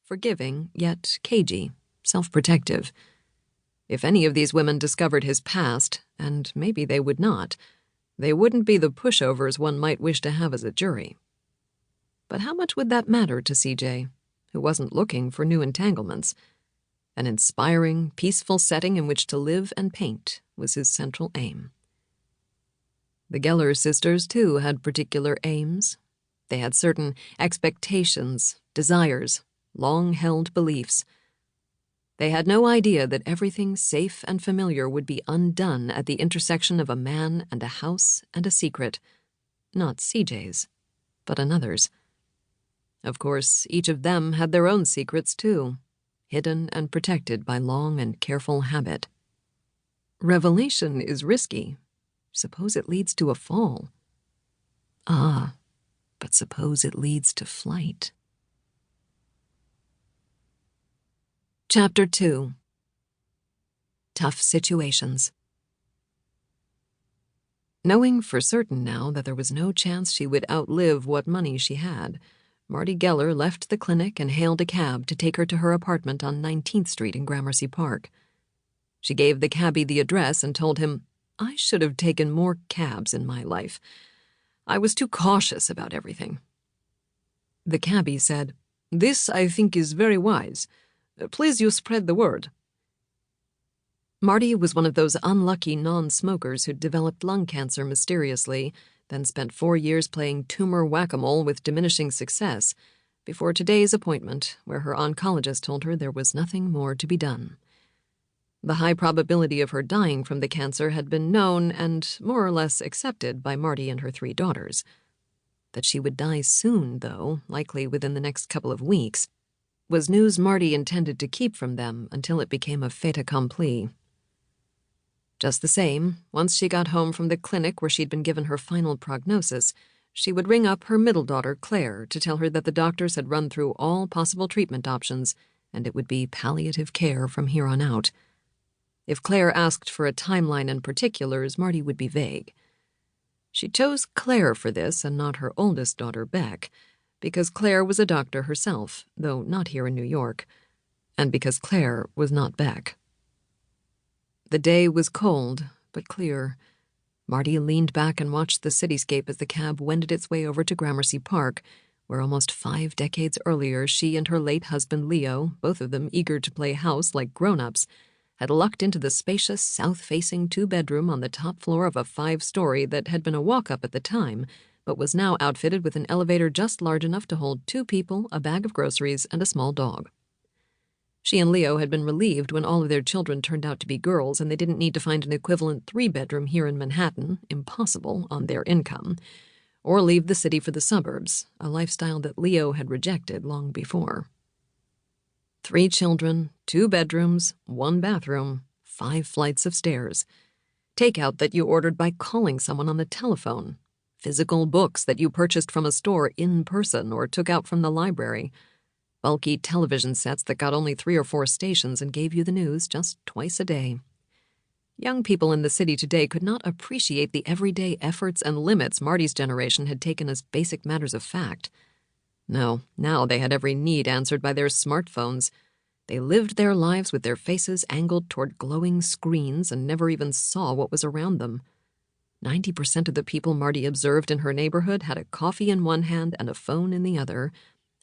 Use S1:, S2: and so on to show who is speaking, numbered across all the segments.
S1: forgiving yet cagey, self-protective. If any of these women discovered his past, and maybe they would not, they wouldn't be the pushovers one might wish to have as a jury. But how much would that matter to CJ, who wasn't looking for new entanglements? An inspiring, peaceful setting in which to live and paint was his central aim. The Geller sisters, too, had particular aims. They had certain expectations, desires, long-held beliefs. They had no idea that everything safe and familiar would be undone at the intersection of a man and a house and a secret. Not CJ's, but another's. Of course, each of them had their own secrets, too, hidden and protected by long and careful habit. Revelation is risky. Suppose it leads to a fall. Ah, but suppose it leads to flight. Chapter 2. Tough Situations. Knowing for certain now that there was no chance she would outlive what money she had, Marti Geller left the clinic and hailed a cab to take her to her apartment on 19th Street in Gramercy Park. She gave the cabbie the address and told him, "I should have taken more cabs in my life. I was too cautious about everything." The cabbie said, "This, I think, is very wise. Please you spread the word." Marti was one of those unlucky non-smokers who'd developed lung cancer mysteriously, then spent 4 years playing tumor whack-a-mole with diminishing success, before today's appointment, where her oncologist told her there was nothing more to be done. The high probability of her dying from the cancer had been known and more or less accepted by Marti and her 3 daughters. That she would die soon, though, likely within the next couple of weeks, was news Marti intended to keep from them until it became a fait accompli. Just the same, once she got home from the clinic where she'd been given her final prognosis, she would ring up her middle daughter, Claire, to tell her that the doctors had run through all possible treatment options, and it would be palliative care from here on out. If Claire asked for a timeline and particulars, Marti would be vague. She chose Claire for this and not her oldest daughter, Beck, because Claire was a doctor herself, though not here in New York, and because Claire was not Beck. The day was cold, but clear. Marti leaned back and watched the cityscape as the cab wended its way over to Gramercy Park, where almost 5 decades earlier she and her late husband Leo, both of them eager to play house like grown-ups, had lucked into the spacious south-facing 2-bedroom on the top floor of a 5-story that had been a walk-up at the time, but was now outfitted with an elevator just large enough to hold 2 people, a bag of groceries, and a small dog. She and Leo had been relieved when all of their children turned out to be girls and they didn't need to find an equivalent 3-bedroom here in Manhattan, impossible on their income, or leave the city for the suburbs, a lifestyle that Leo had rejected long before. 3 children, 2 bedrooms, 1 bathroom, 5 flights of stairs. Takeout that you ordered by calling someone on the telephone. Physical books that you purchased from a store in person or took out from the library. Bulky television sets that got only 3 or 4 stations and gave you the news just twice a day. Young people in the city today could not appreciate the everyday efforts and limits Marti's generation had taken as basic matters of fact. No, now they had every need answered by their smartphones. They lived their lives with their faces angled toward glowing screens and never even saw what was around them. 90% of the people Marti observed in her neighborhood had a coffee in one hand and a phone in the other,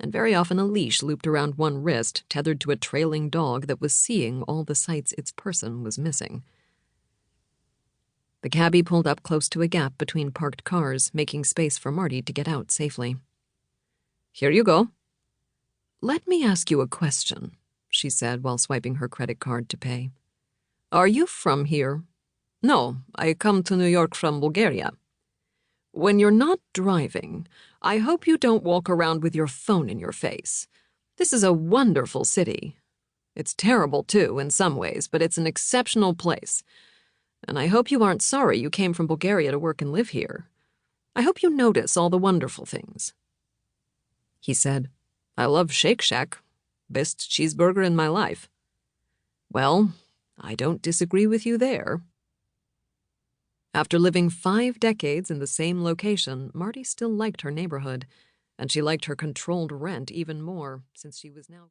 S1: and very often a leash looped around one wrist tethered to a trailing dog that was seeing all the sights its person was missing. The cabbie pulled up close to a gap between parked cars, making space for Marti to get out safely. "Here you go." "Let me ask you a question," she said while swiping her credit card to pay. "Are you from here?" "No, I come to New York from Bulgaria." "When you're not driving, I hope you don't walk around with your phone in your face. This is a wonderful city. It's terrible, too, in some ways, but it's an exceptional place. And I hope you aren't sorry you came from Bulgaria to work and live here. I hope you notice all the wonderful things." He said, "I love Shake Shack. Best cheeseburger in my life." "Well, I don't disagree with you there." After living 5 decades in the same location, Marti still liked her neighborhood, and she liked her controlled rent even more, since she was now